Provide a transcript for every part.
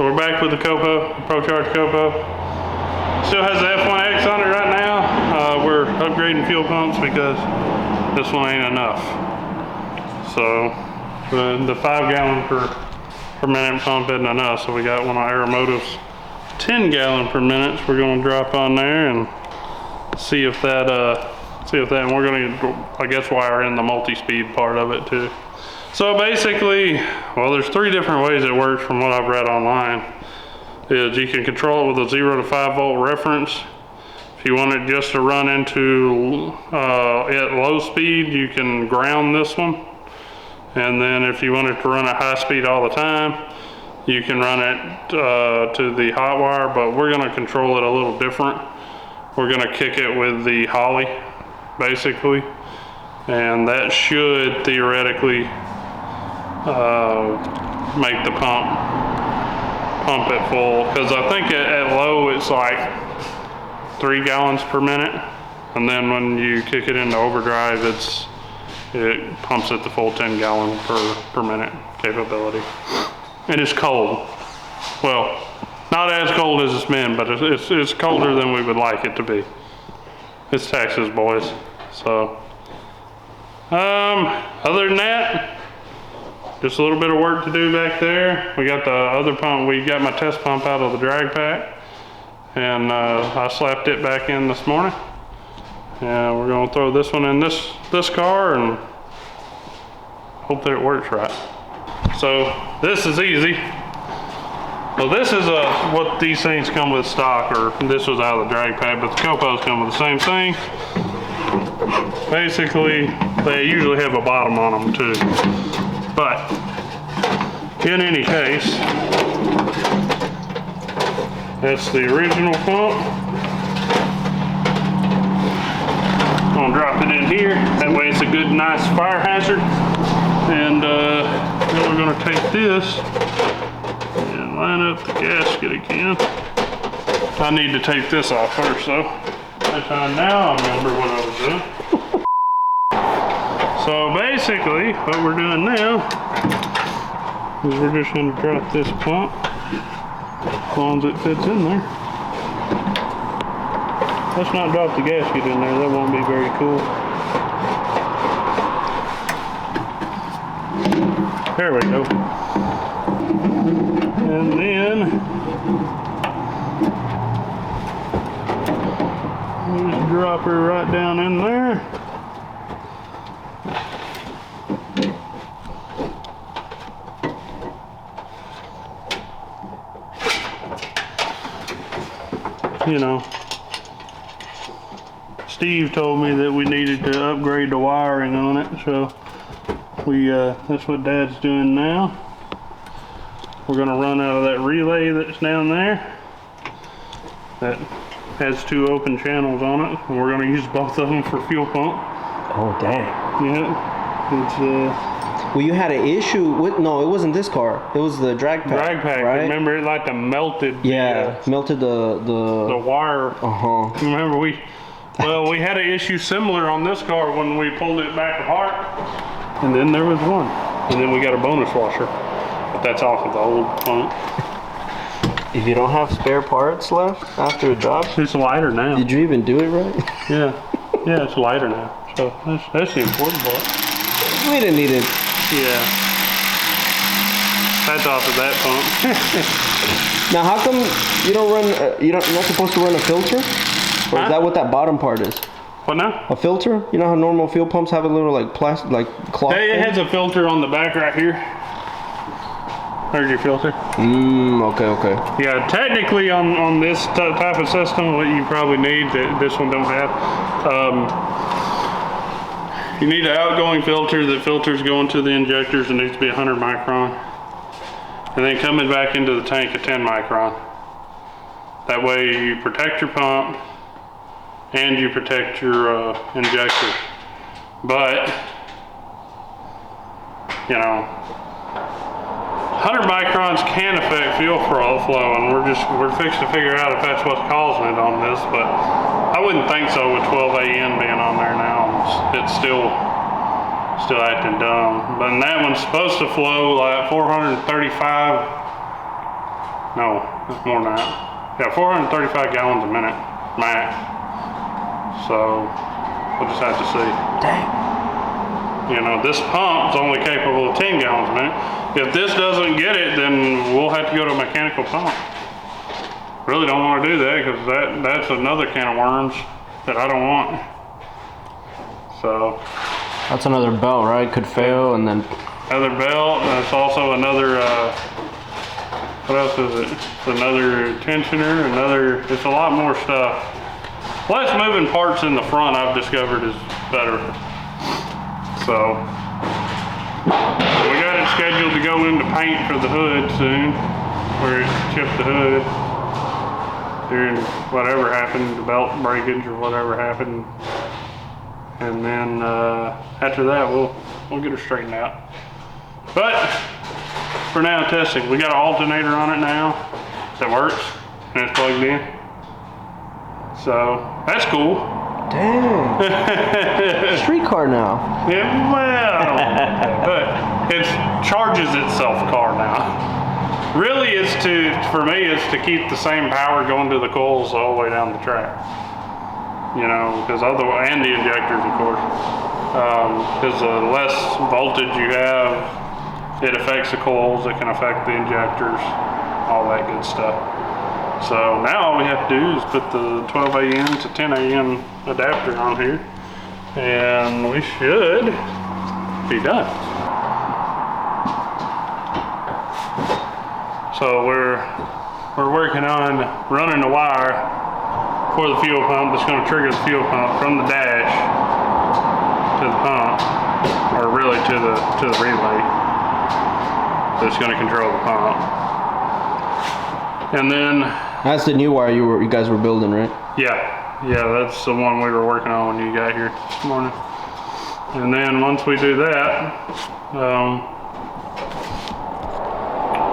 So we're back with the COPO, Procharged COPO. Still has the F1X on it right now. We're upgrading fuel pumps because this one ain't enough. So the 5 gallon per minute pump isn't enough. So we got one of Aeromotive's 10 gallon per minute. We're going to drop on there and see if that, and we're going to, I guess, wire in the multi-speed part of it too. So basically, well, there's 3 different ways it works from what I've read online. Is you can control it with a 0 to 5 volt reference. If you want it just to run into at low speed, you can ground this one. And then if you want it to run at high speed all the time, you can run it to the hot wire, but we're gonna control it a little different. We're gonna kick it with the Holly, basically. And that should theoretically make the pump it full, because I think at low it's like 3 gallons per minute, and then when you kick it into overdrive it pumps at the full 10 gallon per minute capability. And it's cold. Well, not as cold as it's been, but it's colder than we would like it to be. It's Texas, boys. So other than that, just a little bit of work to do back there. We got the other pump, we got my test pump out of the drag pack, and I slapped it back in this morning. And we're gonna throw this one in this car and hope that it works right. So this is easy. Well, this is what these things come with stock, or this was out of the drag pack, but the COPOs come with the same thing. Basically, they usually have a bottom on them too. But in any case, that's the original pump. I'm gonna drop it in here. That way it's a good, nice fire hazard. And then we're gonna take this and line up the gasket again. I need to take this off first though. Now I remember what I was doing. So basically, what we're doing now is we're just going to drop this pump as long as it fits in there. Let's not drop the gasket in there, that won't be very cool. There we go. And then we just drop her right down in there. You know, Steve told me that we needed to upgrade the wiring on it, so that's what Dad's doing now. We're gonna run out of that relay that's down there that has 2 open channels on it, and we're gonna use both of them for fuel pump. Oh dang. Yeah, it's well, you had an issue with, no, it wasn't this car. It was the drag pack. Drag pack, right? Remember it like melted. Yeah, melted the wire. Remember we had an issue similar on this car when we pulled it back apart, and then there was one, and then we got a bonus washer, but that's off of the old pump. If you don't have spare parts left after a job, it's lighter now. Did you even do it right? Yeah, it's lighter now. So that's the important part. We didn't need it. Yeah, that's off of that pump. Now, how come you don't run? You're not supposed to run a filter? Or is that what that bottom part is? What now? A filter? You know how normal fuel pumps have a little like plastic, like cloth? Hey, it has a filter on the back right here. There's your filter. Okay. Yeah, technically on this type of system, what you probably need that this one don't have. You need an outgoing filter. The filter's going to the injectors. It needs to be 100 micron. And then coming back into the tank at 10 micron. That way you protect your pump and you protect your injector. But, you know, 100 microns can affect fuel flow, and we're fixing to figure out if that's what's causing it on this, but I wouldn't think so with 12 AN being on there now. It's still acting dumb. But that one's supposed to flow like 435 No, it's more than that. Yeah, 435 gallons a minute, max. So, we'll just have to see. Dang. You know, this pump's only capable of 10 gallons a minute. If this doesn't get it, then we'll have to go to a mechanical pump. Really don't want to do that because that's another can of worms that I don't want. So. That's another belt, right? Could fail and then. Another belt, and it's also another, what else is it? It's another tensioner, it's a lot more stuff. Less moving parts in the front I've discovered is better. So, we got it scheduled to go into paint for the hood soon, where it chipped the hood during whatever happened, the belt breakage or whatever happened. And then after that, we'll get her straightened out. But for now, testing. We got an alternator on it now that works and it's plugged in. So that's cool. Dang. Street car now. Yeah, well, but it charges itself car now. Really, for me, it's to keep the same power going to the coils all the way down the track. You know, because otherwise, and the injectors, of course. Because the less voltage you have, it affects the coils, it can affect the injectors, all that good stuff. So now all we have to do is put the 12 AM to 10 AM adapter on here, and we should be done. So we're working on running the wire for the fuel pump that's going to trigger the fuel pump from the dash to the pump, or really to the relay that's going to control the pump. And then that's the new wire you guys were building, right? Yeah, that's the one we were working on when you got here this morning. And then once we do that,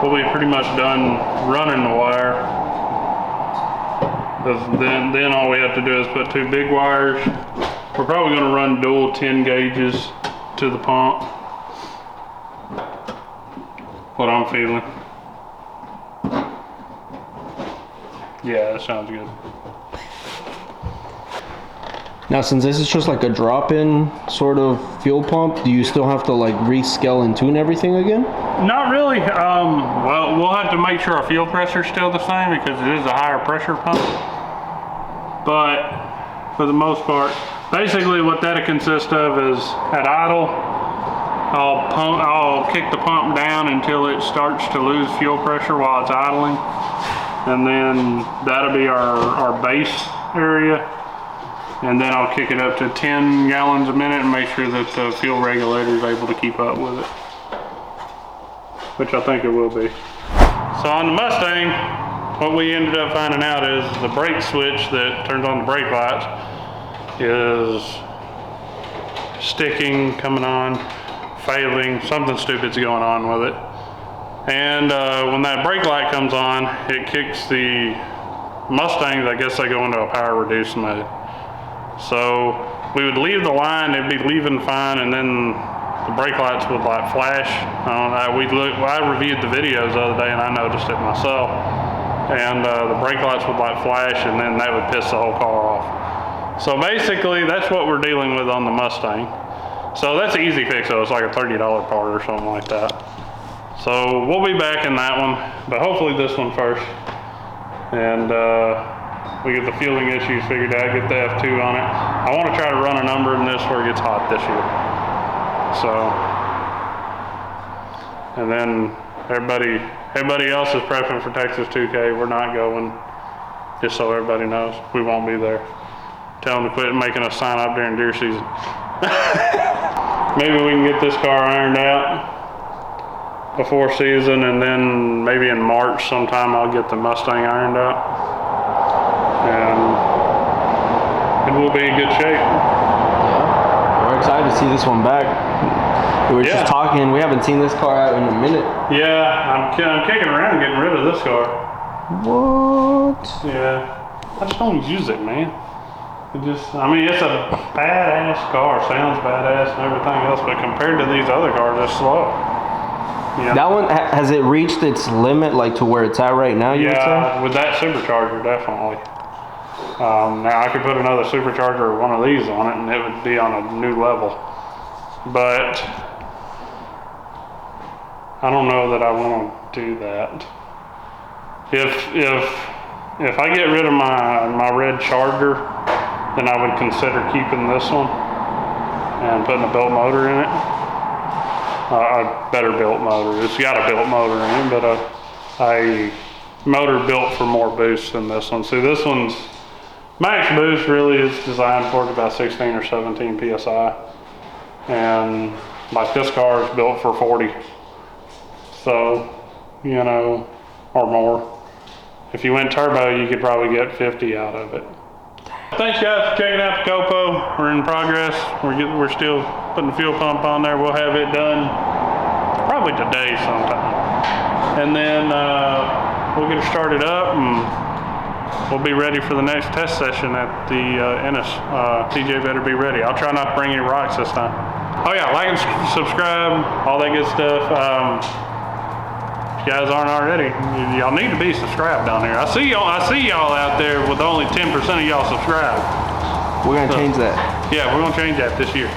we'll be pretty much done running the wire. Then all we have to do is put 2 big wires. We're probably going to run dual 10 gauges to the pump. What I'm feeling. Yeah, that sounds good. Now, since this is just like a drop-in sort of fuel pump, do you still have to like rescale and tune everything again? Not really. Well, we'll have to make sure our fuel pressure is still the same because it is a higher pressure pump. But for the most part, basically what that'll consist of is at idle, I'll kick the pump down until it starts to lose fuel pressure while it's idling. And then that'll be our base area. And then I'll kick it up to 10 gallons a minute and make sure that the fuel regulator is able to keep up with it. Which I think it will be. So on the Mustang, what we ended up finding out is the brake switch that turns on the brake lights is sticking, coming on, failing, something stupid's going on with it. And when that brake light comes on, it kicks the Mustangs, I guess they go into a power reduced mode. So we would leave the line, it'd be leaving fine, and then the brake lights would like flash. I reviewed the videos the other day and I noticed it myself. And the brake lights would like flash and then that would piss the whole car off. So basically that's what we're dealing with on the Mustang. So that's an easy fix though, it's like a $30 part or something like that. So we'll be back in that one, but hopefully this one first. And we get the fueling issues figured out, get the F2 on it. I want to try to run a number in this where it gets hot this year. So, and then everybody else is prepping for Texas 2K. We're not going, just so everybody knows. We won't be there. Tell them to quit making us sign up during deer season. Maybe we can get this car ironed out before season, and then maybe in March sometime I'll get the Mustang ironed out. And we'll be in good shape. Yeah, we're excited to see this one back. We were just talking, we haven't seen this car out in a minute. Yeah, I'm kicking around getting rid of this car. What? Yeah, I just don't use it, man. I mean, it's a badass car, sounds badass and everything else, but compared to these other cars, it's slow. You know? That one, has it reached its limit, like to where it's at right now, you would say? Yeah, with that supercharger, definitely. Now I could put another supercharger or one of these on it and it would be on a new level. But I don't know that I want to do that. If I get rid of my red Charger, then I would consider keeping this one and putting a built motor in it. A better built motor. It's got a built motor in it, but a motor built for more boost than this one. See, this one's max boost really is designed for about 16 or 17 PSI. And like this car is built for 40. So, you know, or more. If you went turbo, you could probably get 50 out of it. Thanks guys for checking out the COPO. We're in progress. We're still putting the fuel pump on there. We'll have it done probably today sometime. And then we'll get it started up and we'll be ready for the next test session at the Ennis. TJ better be ready. I'll try not to bring any rocks this time. Oh yeah, like and subscribe, all that good stuff. If you guys aren't already, y'all need to be subscribed down here. I see y'all out there with only 10% of y'all subscribed. We're gonna change that. Yeah, we're gonna change that this year.